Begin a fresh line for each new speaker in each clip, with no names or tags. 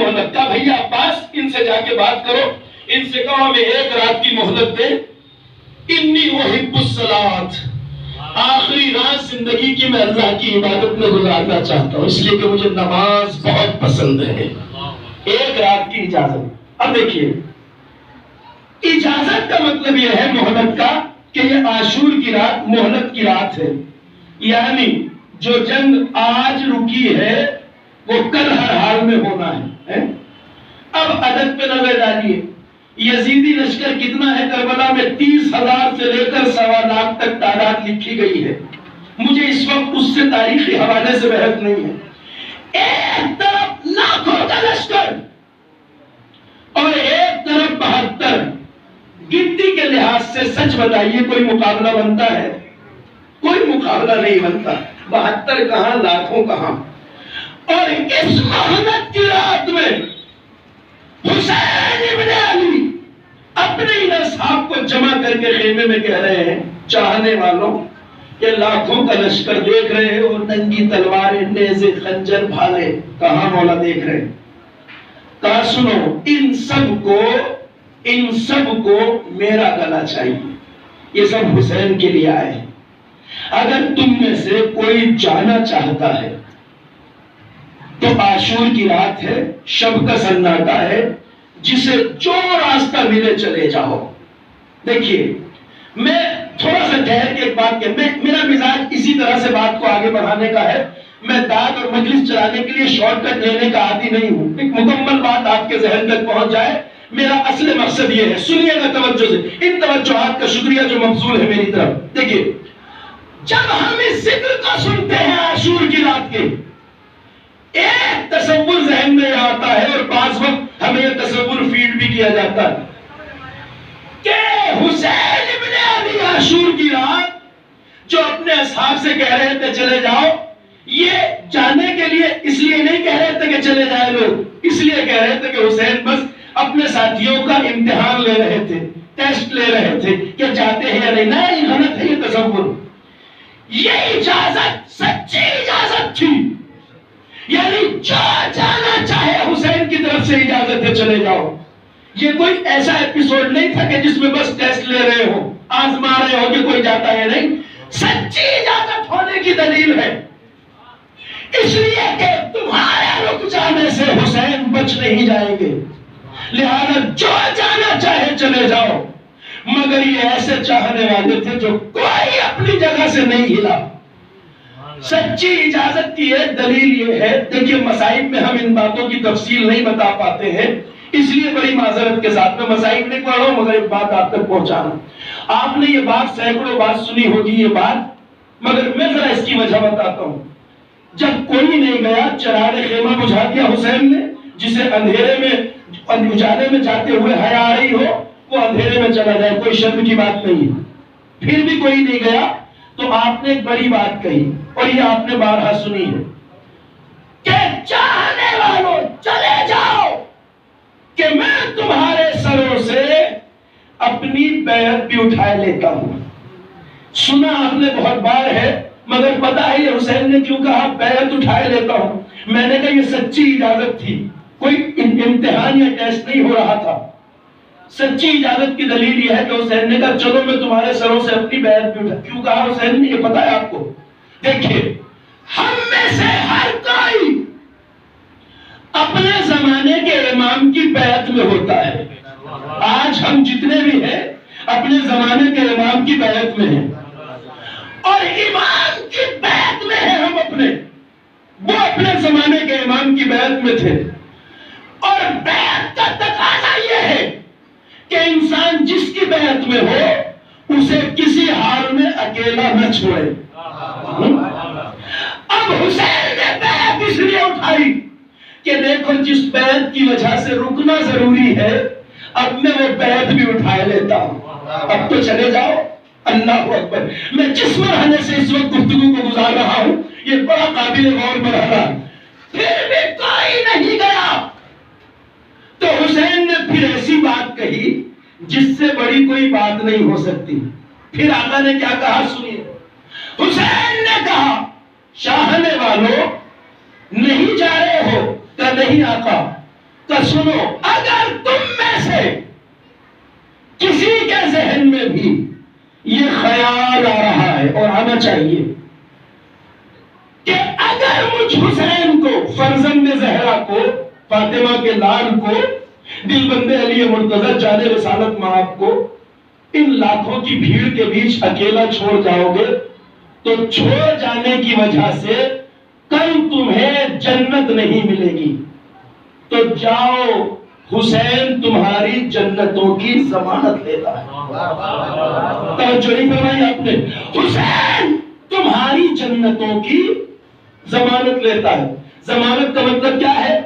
مہلت کا بھیا عباس ان سے جا کے بات کرو، ان سے کہو ہمیں ایک رات کی مہلت دے، انی احب الصلاۃ، آخری رات زندگی کی میں اللہ کی عبادت میں گزارنا چاہتا ہوں، اس لیے کہ مجھے نماز بہت پسند ہے، ایک رات کی اجازت۔ اب دیکھیے اجازت کا مطلب یہ ہے مہلت کا کہ یہ عاشور کی رات مہلت کی رات ہے، یعنی جو جنگ آج رکی ہے وہ کل ہر حال میں ہونا ہے۔ اب عدد پہ نظر ڈالیے، یزیدی لشکر کتنا ہے کربلا میں؟ 30,000 سے لے کر 1.25 تک تعداد لکھی گئی ہے، مجھے اس وقت اس سے تاریخی حوالے سے بحث نہیں ہے۔ ایک طرف لاکھوں کا لشکر اور ایک طرف 72، گنتی کے لحاظ سے سچ بتائیے کوئی مقابلہ بنتا ہے؟ کوئی مقابلہ نہیں بنتا، 72 کہاں لاکھوں کہاں۔ اور اس مہلت کی رات میں حسین ابن علی اپنے ان اصحاب کو جمع کر کے خیمے میں کہہ رہے ہیں، چاہنے والوں یہ لاکھوں کا لشکر دیکھ رہے ہو، ننگی تلواریں، نیزے، خنجر، بھالے، کہاں مولا دیکھ رہے ہیں؟ کہا سنو ان سب کو میرا گلا چاہیے، یہ سب حسین کے لیے آئے ہیں، اگر تم میں سے کوئی جانا چاہتا ہے تو عاشور کی رات ہے، شب کا سناٹا ہے، جسے جو راستہ ملے چلے جاؤ۔ دیکھیے میں تھوڑا سا ٹھہر کے ایک بات کہ میرا مزاج اسی طرح سے بات کو آگے بڑھانے کا ہے، میں داد اور مجلس چلانے کے لیے شارٹ کٹ لینے کا عادی نہیں ہوں، ایک مکمل بات آپ کے ذہن تک پہنچ جائے، میرا اصل مقصد یہ ہے۔ سنیے گا توجہ سے، ان توجہات کا شکریہ جو مبذول ہے میری طرف۔ دیکھیے جب ہم اس ذکر کو سنتے ہیں عاشور کی رات کے، ایک تصور ذہن میں آتا ہے اور بعض وقت ہمیں یہ تصور فیڈ بھی کیا جاتا ہے کہ حسین ابن علی عاشور کی رات جو اپنے اصحاب سے کہہ رہے تھے چلے جاؤ، یہ جانے کے لیے اس لیے نہیں کہہ رہے تھے کہ چلے جائے لوگ، اس لیے کہہ رہے تھے کہ حسین بس اپنے ساتھیوں کا امتحان لے رہے تھے، ٹیسٹ لے رہے تھے کہ جاتے ہیں یا نہیں۔ نہیں، غلط ہے یہ تصور۔ یہ اجازت سچی اجازت تھی، یعنی جو جانا چاہے حسین کی طرف سے اجازت ہے چلے جاؤ۔ یہ کوئی ایسا ایپیسوڈ نہیں تھا کہ جس میں بس ٹیسٹ لے رہے ہو، آزما رہے ہو کہ کوئی جاتا ہے نہیں، سچی اجازت ہونے کی دلیل ہے، اس لیے کہ تمہارے رک جانے سے حسین بچ نہیں جائیں گے، لہذا جو جانا چاہے چلے جاؤ۔ مگر یہ ایسے چاہنے والے تھے جو کوئی اپنی جگہ سے نہیں ہلا۔ سچی اجازت کی ایک دلیل یہ ہے، دیکھیے مصائب میں ہم ان باتوں کی تفصیل نہیں بتا پاتے ہیں، اس لیے بڑی معذرت کے ساتھ میں مصائب نہیں پڑھ رہا ہوں، مگر ایک بات آپ تک پہنچانا۔ آپ نے یہ بات سینکڑوں بار سنی ہوگی یہ بات، مگر میں ذرا اس کی وجہ بتاتا ہوں۔ جب کوئی نہیں گیا، چراغ خیمہ بجھا دیا حسین نے، جسے اندھیرے میں اجالے میں جاتے ہوئے حیا آ رہی ہو وہ اندھیرے میں چلا جائے، کوئی شرم کی بات نہیں ہے، پھر بھی کوئی نہیں گیا تو آپ نے ایک بڑی بات کہی اور یہ آپ نے بارہا سنی ہے کہ چاہنے والوں چلے جاؤ کہ میں تمہارے سروں سے اپنی بیعت بھی اٹھائے لیتا ہوں۔ سنا آپ نے بہت بار ہے، مگر پتا ہے یہ حسین نے کیوں کہا بیعت اٹھائے لیتا ہوں؟ میں نے کہا یہ سچی اجازت تھی، کوئی امتحان یا ٹیسٹ نہیں ہو رہا تھا۔ سچی اجازت کی دلیل یہ ہے کہ حسین نے کہا چلو میں تمہارے سروں سے اپنی بیعت بھی اٹھا۔ کیوں کہا حسین نے؟ یہ پتا ہے آپ کو؟ دیکھیے ہم میں سے ہر کوئی اپنے زمانے کے امام کی بیعت میں ہوتا ہے۔ آج ہم جتنے بھی ہیں اپنے زمانے کے امام کی بیعت میں ہیں، اور امام کی بیعت میں ہیں ہم اپنے، وہ اپنے زمانے کے امام کی بیعت میں تھے۔ اور بیعت کا تقاضا یہ ہے کہ انسان جس کی بیعت میں ہو اسے کسی حال میں اکیلا نہ چھوڑے۔ اب حسین نے بیعت اس لیے اٹھائی کہ دیکھو جس بیعت کی وجہ سے رکنا ضروری ہے، اب میں وہ بیعت بھی اٹھائے لیتا ہوں، اب تو چلے جاؤ۔ اللہ اکبر۔ میں جس مرحلے سے اس وقت گفتگو کو گزار رہا ہوں یہ بڑا قابل غور مرحلہ، پھر بھی کوئی نہیں گیا تو حسین نے پھر ایسی بات کہی جس سے بڑی کوئی بات نہیں ہو سکتی۔ پھر آقا نے کیا کہا سنیے۔ حسین نے کہا چاہنے والوں نہیں جا رہے ہو؟ کہ نہیں آقا، تو سنو، اگر تم میں سے کسی کے ذہن میں بھی یہ خیال آ رہا ہے، اور آنا چاہیے، کہ اگر مجھ حسین کو، فرزند زہرا کو، فاطمہ کے لال کو، دل بندے علی مرتضی جان رسالت مآب کو ان لاکھوں کی بھیڑ کے بیچ اکیلا چھوڑ جاؤ گے، تو چھوڑ جانے کی وجہ سے کل تمہیں جنت نہیں ملے گی، تو جاؤ، حسین تمہاری جنتوں کی ضمانت لیتا ہے۔ توجہ نہیں فرمائی آپ نے؟ حسین تمہاری جنتوں کی ضمانت لیتا ہے۔ ضمانت کا مطلب کیا ہے؟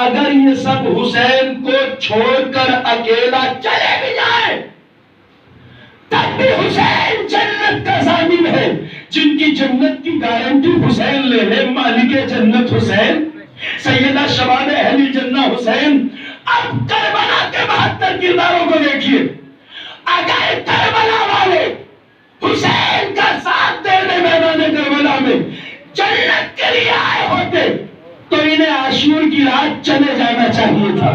اگر یہ سب حسین کو چھوڑ کر اکیلا چلے بھی جائے تب بھی حسین جنت کا ضامن ہے۔ جن کی جنت کی گارنٹی حسین لے لے، مالک جنت حسین، سیدہ شباب اہل جنہ حسین۔ اب کربلا کے 72 کرداروں کو دیکھیے، اگر کربلا والے حسین کا ساتھ دینے میدان کربلا میں جنت کے لیے آئے ہوتے تو انہیں عاشور کی رات چلے جانا چاہیے تھا،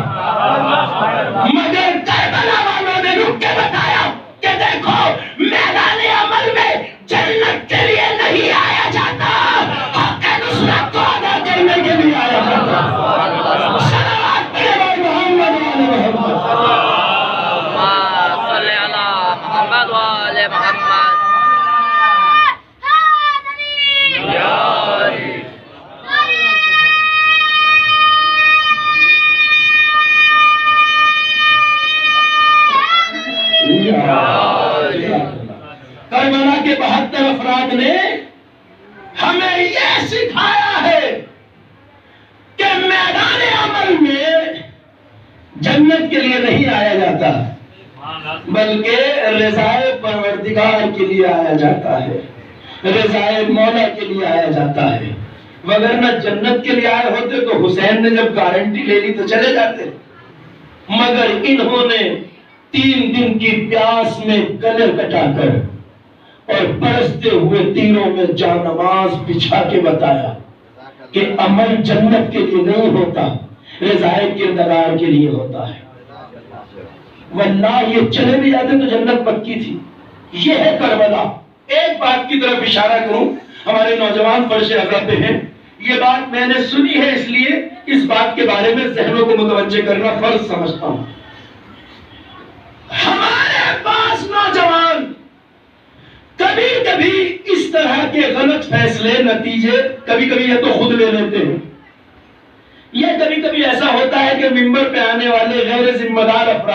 مگر کربلا والوں نے رک کے بتایا کہ دیکھو، میدان عمل میں جنت کے لیے نہیں آیا جاتا، حق نصرت کو ادا کرنے کے لیے آیا جاتا۔ صلوات پڑھے بھائی محمد وآل محمد،
صلی علی محمد وآل محمد۔
کربلا کے 72 افراد نے ہمیں یہ سکھایا ہے کہ میدان عمل میں جنت کے لیے نہیں آیا جاتا، بلکہ رضائے پروردگار کے لیے آیا جاتا ہے، رضائے مولا کے لیے آیا جاتا ہے۔ وگرنہ جنت کے لیے آئے ہوتے تو حسین نے جب گارنٹی لے لی تو چلے جاتے، مگر انہوں نے 3 دن کی پیاس میں گلے کٹا کر اور برستے ہوئے تیروں میں جانماز بچھا کے بتایا کہ عمل جنت کے لیے نہیں ہوتا، رضائے کردگار کے لیے ہوتا ہے۔ واللہ یہ چلے بھی جاتے تو جنت پکی تھی۔ یہ ہے کربلا۔ ایک بات کی طرف اشارہ کروں، ہمارے نوجوان فرش اغرب پہ ہیں، یہ بات میں نے سنی ہے، اس لیے اس بات کے بارے میں ذہنوں کو متوجہ کرنا فرض سمجھتا ہوں۔ ہمارے پاس نوجوان کبھی کبھی اس طرح کے غلط فیصلے، نتیجے کبھی کبھی یا تو خود لے لیتے ہیں، یا کبھی کبھی ایسا ہوتا ہے کہ منبر پہ آنے والے غیر ذمہ دار افراد